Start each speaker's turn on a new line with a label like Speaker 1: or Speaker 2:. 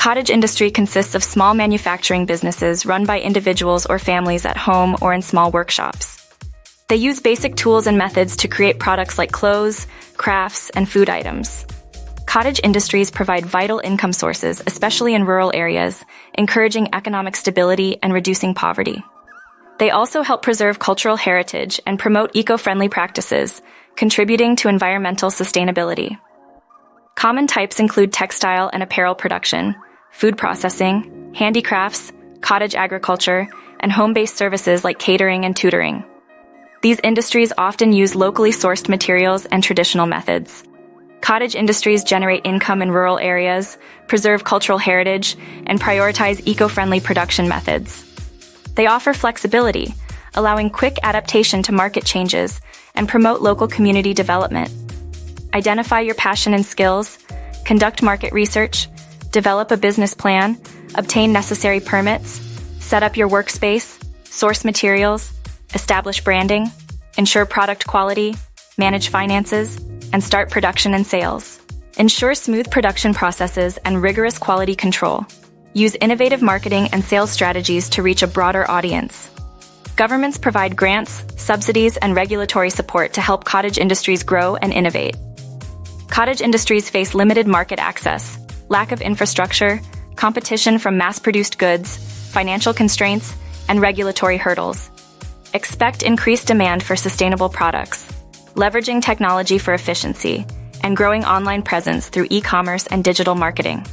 Speaker 1: cottage industry consists of small manufacturing businesses run by individuals or families at home or in small workshops. They use basic tools and methods to create products like clothes, crafts, and food items. Cottage industries provide vital income sources, especially in rural areas, encouraging economic stability and reducing poverty. They also help preserve cultural heritage and promote eco-friendly practices, contributing to environmental sustainability. Common types include textile and apparel production, food processing, handicrafts, cottage agriculture, and home-based services like catering and tutoring. These industries often use locally sourced materials and traditional methods. Cottage industries generate income in rural areas, preserve cultural heritage, and prioritize eco-friendly production methods. They offer flexibility, allowing quick adaptation to market changes, and promote local community development. Identify your passion and skills, conduct market research, develop a business plan, obtain necessary permits, set up your workspace, source materials, establish branding, ensure product quality, manage finances, and start production and sales. Ensure smooth production processes and rigorous quality control. Use innovative marketing and sales strategies to reach a broader audience. Governments provide grants, subsidies, and regulatory support to help cottage industries grow and innovate. Cottage industries face limited market access, lack of infrastructure, competition from mass-produced goods, financial constraints, and regulatory hurdles. Expect increased demand for sustainable products, leveraging technology for efficiency, and growing online presence through e-commerce and digital marketing.